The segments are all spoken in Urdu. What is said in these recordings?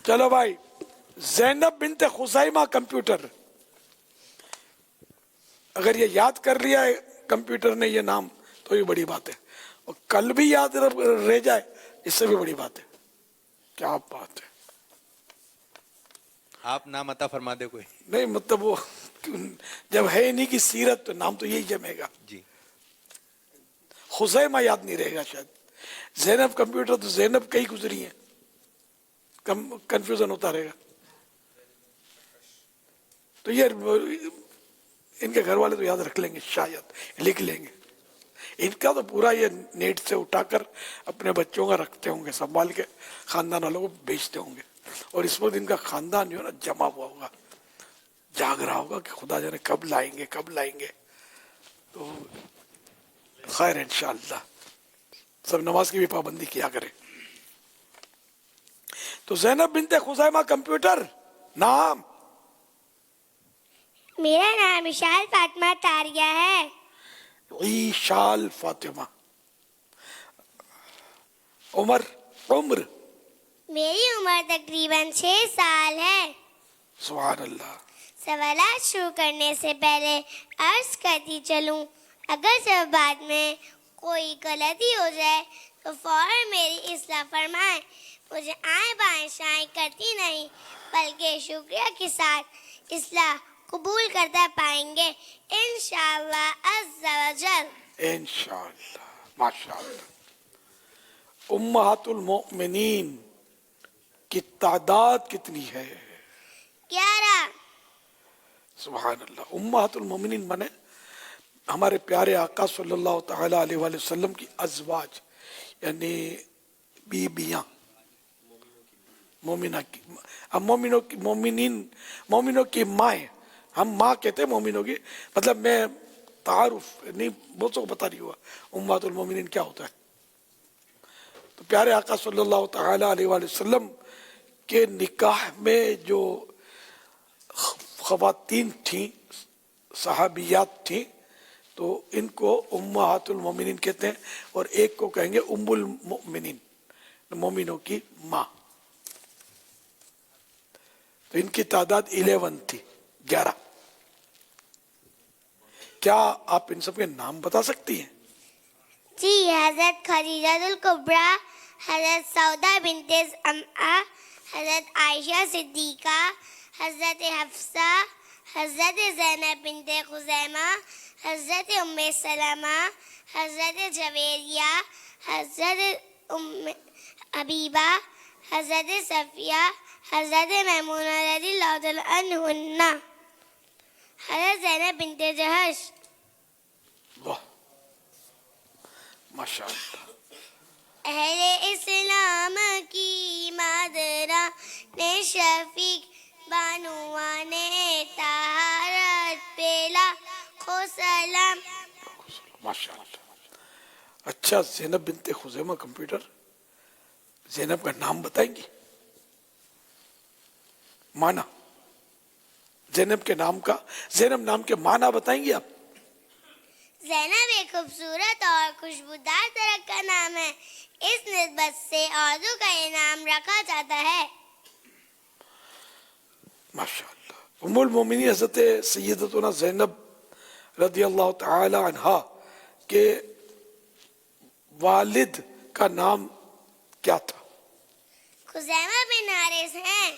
چلو بھائی، زینب بنت خزیمہ کمپیوٹر، اگر یہ یاد کر لیا ہے کمپیوٹر نے یہ نام تو یہ بڑی بات ہے، اور کل بھی یاد رہ جائے اس سے بھی بڑی بات ہے. کیا بات ہے. آپ نام عطا فرما دے کوئی. نہیں مطلب وہ جب ہے انہی کی سیرت تو نام تو یہی جمے گا. جی خزیمہ یاد نہیں رہے گا شاید. زینب کمپیوٹر تو زینب کئی گزری ہیں، کنفیوژن ہوتا رہے گا. تو یہ ان کے گھر والے تو یاد رکھ لیں گے، شاید لکھ لیں گے. ان کا تو پورا یہ نیٹ سے اٹھا کر اپنے بچوں کا رکھتے ہوں گے، سنبھال کے خاندان والوں کو بیچتے ہوں گے. اور اس وقت ان کا خاندان جو ہے نا جمع ہوا ہوگا، جاگ رہا ہوگا کہ خدا جانے کب لائیں گے کب لائیں گے. تو خیر انشاءاللہ سب نماز کی بھی پابندی کیا کریں. تو زینب بنت خزیمہ کمپیوٹر نام. میرا نام اشال فاطمہ تاریہ ہے. عیشال فاطمہ. عمر میری عمر تقریباً 6 سال ہے. سبحان اللہ. سوالات شروع کرنے سے پہلے عرض کرتی چلوں، اگر جب بعد میں کوئی غلطی ہو جائے تو فوراً میری اصلاح فرمائیں. مجھے آئیں بائیں شائیں کرتی نہیں بلکہ شکریہ کے ساتھ اصلاح قبول کرتا پائیں گے انشاءاللہ عز و جل. انشاءاللہ ماشاءاللہ. امہات المؤمنین کی تعداد کتنی ہے؟ 11. سبحان اللہ. امہات المؤمنین منے ہمارے پیارے آقا صلی اللہ تعالی علیہ وآلہ وسلم کی ازواج، یعنی بیبیاں، مومنوں کی مائیں. ہم ماں کہتے ہیں مومنوں کی، مطلب میں تعارف نہیں بہت کو پتہ نہیں ہوا امہات المومنین کیا ہوتا ہے. تو پیارے آقا صلی اللہ تعالی علیہ وآلہ وسلم کے نکاح میں جو خواتین تھیں، صحابیات تھیں، تو ان کو امہات المومنین کہتے ہیں، اور ایک کو کہیں گے ام المؤمنین، مومنوں کی ماں. تو ان کی تعداد 11 تھی، 11. کیا آپ ان سب کے نام بتا سکتی ہیں؟ جی، حضرت خدیجہ الکبریٰ، حضرت سودا بنت زمعہ، حضرت عائشہ صدیقہ، حضرت حفصہ، حضرت زینب بنت خزیمہ، حضرت ام سلمہ، حضرت جویریہ، حضرت ام حبیبہ، حضرت صفیہ، حضرت میمونہ رضی اللہ تعالی عنہن، حضرت زینب بنت جہش. واہ ماشاءاللہ. اہل اسلام کی مادرہ نے شفیق بانوان طہارت پہ لاکھوں سلام. ماشاءاللہ. اچھا، زینب بنت خزیمہ کمپیوٹر، زینب کا نام بتائیں گی؟ معنی زینب کے نام کا، زینب نام کے معنی بتائیں گی آپ؟ زینب ایک خوبصورت اور خوشبودار درخت کا نام ہے، اس نسبت سے عورتوں کا یہ نام رکھا جاتا ہے. ماشاءاللہ. ام المومنین حضرت سیدتنا زینب رضی اللہ تعالی عنہا کے والد کا نام کیا تھا؟ خزیمہ بن حارث ہیں.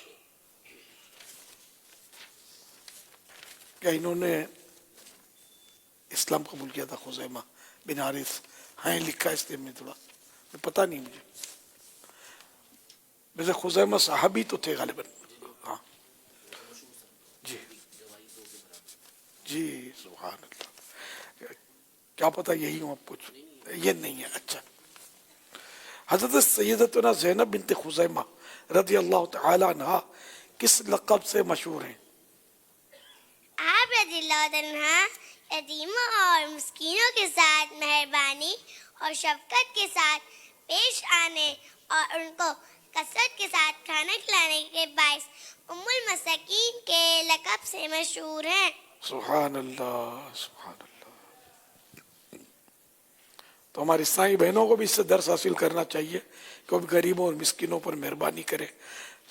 کیا انہوں نے اسلام قبول کیا تھا؟ خزیمہ بن حارث ہیں لکھا اس لیے میں تھوڑا پتہ نہیں مجھے. ویسے خزیمہ صحابی تو تھے غالباً. ہاں جی جی سبحان اللہ. کیا پتہ یہی ہوں آپ کچھ، یہ نہیں ہے. اچھا، حضرت سیدتنا زینب بنت خزیمہ رضی اللہ تعالی عنہ کس لقب سے مشہور ہیں؟ آپ رضی اللہ عنہ یتیموں اور مسکینوں کے ساتھ مہربانی اور شفقت کے ساتھ پیش آنے اور ان کو کثرت کے ساتھ کھانا کھلانے کے باعث ام المساکین کے لقب سے مشہور ہیں. سبحان اللہ سبحان اللہ. تو ہماری عیسائی بہنوں کو بھی اس سے درس حاصل کرنا چاہیے کہ وہ غریبوں اور مسکینوں پر مہربانی کرے،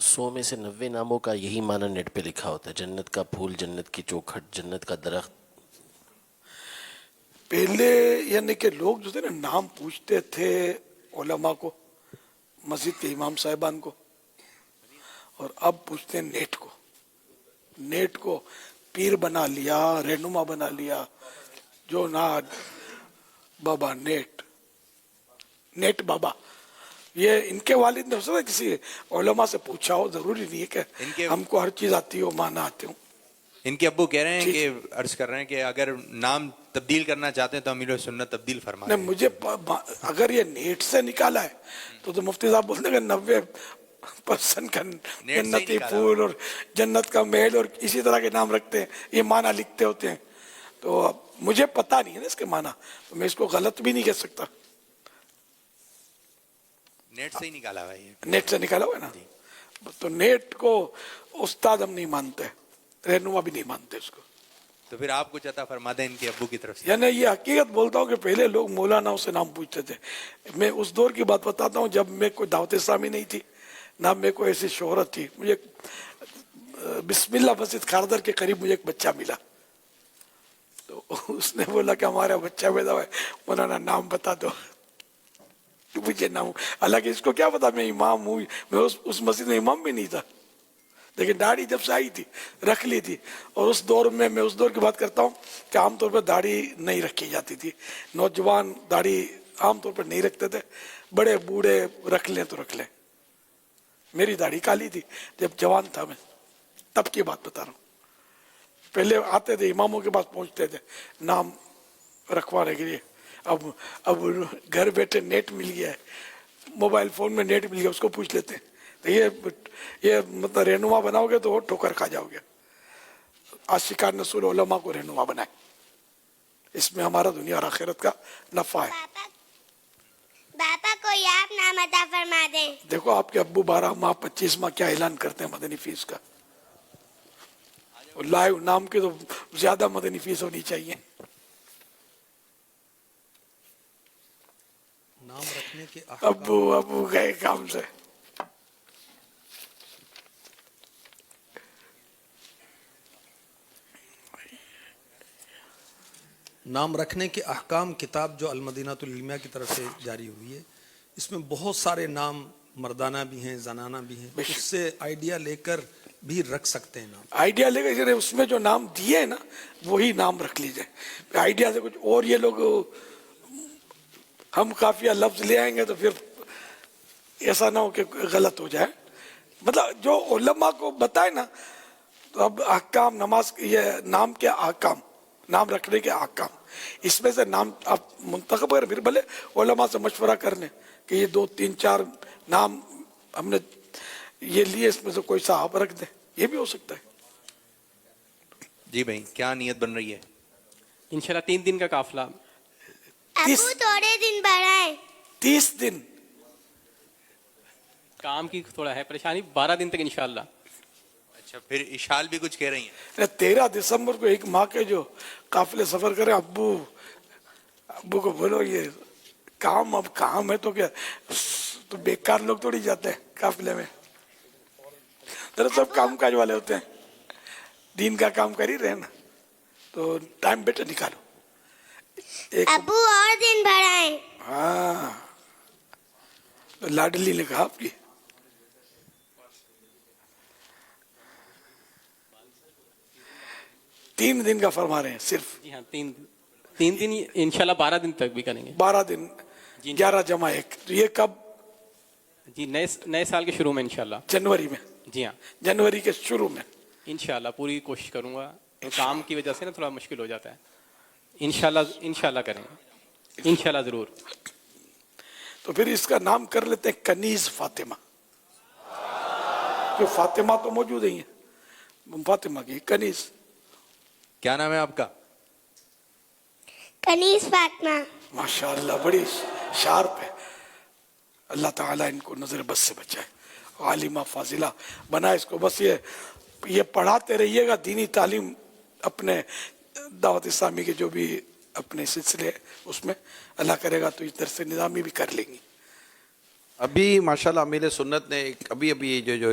100 میں سے 90 ناموں کا یہی معنی نیٹ پہ لکھا ہوتا ہے، جنت کا پھول، جنت کی چوکھٹ، جنت کا درخت. پہلے یعنی کہ لوگ جو تھے نا نام پوچھتے تھے علماء کو، مسجد کے امام صاحبان کو، اور اب پوچھتے ہیں نیٹ کو. نیٹ کو پیر بنا لیا، رہنما بنا لیا، جو نا بابا نیٹ، نیٹ بابا. یہ ان کے والد نے ہو سکتا ہے کسی علماء سے پوچھا ہو، ضروری نہیں ہے کہ ہم کو ہر چیز آتی ہو، مانا آتے ہوں. ان کے ابو کہہ رہے ہیں کہ عرض کر رہے ہیں کہ اگر نام تبدیل کرنا چاہتے ہیں تو امیر سنت تبدیل فرما نہیں، مجھے اگر یہ نیٹ سے نکالا ہے تو مفتی صاحب بولتے ہیں کہ 90% کا جنتی پھول اور جنت کا محل اور اسی طرح کے نام رکھتے ہیں، یہ معنی لکھتے ہوتے ہیں. تو اب مجھے پتا نہیں ہے نا اس کے معنی، تو میں اس کو غلط بھی نہیں کہہ سکتا. نیٹ سے ہی نکالا ہوا ہے. نیٹ سے نکالا ہوا ہے نا، تو نیٹ کو استاد ہم نہیں مانتے، رہنما بھی نہیں مانتے اس کو. تو پھر آپ کچھ عطا فرما دیں ان کے ابو کی طرف سے. یعنی یہ حقیقت بولتا ہوں کہ پہلے لوگ مولانا سے نام پوچھتے تھے. میں اس دور کی بات بتاتا ہوں جب میں کوئی دعوت اسلامی نہیں تھی، نہ میں کوئی ایسی شہرت تھی. مجھے بسم اللہ مسجد خاردر کے قریب مجھے ایک بچہ ملا، تو اس نے بولا کہ ہمارا بچہ پیدا ہوا ہے، مولانا نام بتا دو. مجھے نام، حالانکہ اس کو کیا پتا میں امام ہوں، میں اس مسجد میں امام بھی نہیں تھا، لیکن داڑھی جب سے آئی تھی رکھ لی تھی. اور اس دور میں اس دور کی بات کرتا ہوں کہ عام طور پر داڑھی نہیں رکھی جاتی تھی، نوجوان داڑھی عام طور پر نہیں رکھتے تھے، بڑے بوڑھے رکھ لیں تو رکھ لیں. میری داڑھی کالی تھی جب جوان تھا میں، تب کی بات بتا رہا ہوں. پہلے آتے تھے اماموں کے پاس پہنچتے تھے نام رکھوانے کے لیے. اب گھر بیٹھے نیٹ مل گیا ہے، موبائل فون میں نیٹ مل گیا، اس کو پوچھ لیتے ہیں. تو یہ مطلب رہنما بناؤ گے تو ٹھوکر کھا جاؤ گے. عاشقان رسول علماء کو رہنما بنائے، اس میں ہمارا دنیا اور آخرت کا نفع ہے. باپا کوئی آپ نام عطا فرما دیں. دیکھو آپ کے ابو 12 ماہ 25 ماہ کیا اعلان کرتے ہیں مدنی فیس کا. لائیو نام کی تو زیادہ مدنی فیس ہونی چاہیے. نام رکھنے کے ابو گئے کام سے. نام رکھنے کے احکام کتاب جو المدینۃ العلمیہ کی طرف سے جاری ہوئی ہے، اس میں بہت سارے نام مردانہ بھی ہیں، زنانہ بھی ہیں. اس سے آئیڈیا لے کر بھی رکھ سکتے ہیں نام. آئیڈیا لے کر اس میں جو نام دیے ہیں نا وہی نام رکھ لیجئے. آئیڈیا سے کچھ اور یہ لوگ ہم قافیہ لفظ لے آئیں گے تو پھر ایسا نہ ہو کہ غلط ہو جائے. مطلب جو علماء کو بتائے نا، تو اب احکام نماز، یہ نام کے احکام، نام رکھنے کے احکام، اس میں سے نام آپ منتخب کر، پھر بھلے علماء سے مشورہ کر لیں کہ یہ 2 3 4 نام ہم نے یہ لیے، اس میں سے کوئی سا آپ رکھ دیں، یہ بھی ہو سکتا ہے. جی بھائی کیا نیت بن رہی ہے؟ انشاءاللہ 3 دن کا قافلہ. ابو تھوڑے دن بڑھائیں. 30 دن کام کی تھوڑا ہے پریشانی، 12 دن تک انشاءاللہ. اچھا پھر اشال بھی کچھ کہہ رہی ہیں. 13 دسمبر کو ایک ماہ کے جو قافلے سفر کریں، ابو کو بولو یہ کام اب کام ہے تو کیا، تو بیکار لوگ تھوڑی جاتے ہیں قافلے میں. سب کام کاج والے ہوتے ہیں، دین کا کام کر ہی رہے نا، تو ٹائم بیٹر نکالو. ابو اور دن بڑھائیں. ہاں لاڈلی نے کہا آپ کی. تین دن کا فرما رہے ہیں صرف. جی ہاں 3 دن انشاءاللہ 12 دن تک بھی کریں گے. 12 دن 11 جمع 1. تو یہ کب؟ جی نئے سال کے شروع میں انشاءاللہ. جنوری میں. جی ہاں جنوری کے شروع میں انشاءاللہ پوری کوشش کروں گا. کام کی وجہ سے نا تھوڑا مشکل ہو جاتا ہے. انشاءاللہ کریں گے انشاءاللہ ضرور. تو پھر اس کا نام کر لیتے ہیں کنیز فاطمہ، کہ فاطمہ تو موجود ہی ہیں، فاطمہ کی کنیز. کیا نام ہے آپ کا؟ کنیز فاطمہ. ماشاءاللہ بڑی شارپ ہے. اللہ تعالیٰ ان کو نظر بس سے بچائے، عالمہ فاضلہ بنائے اس کو. بس یہ پڑھاتے رہیے گا دینی تعلیم اپنے دعوت اسلامی کے جو بھی اپنے سلسلے اس میں، اللہ کرے گا تو اس درس نظامی بھی کر لیں گی. ابھی ماشاءاللہ امیر سنت نے ابھی جو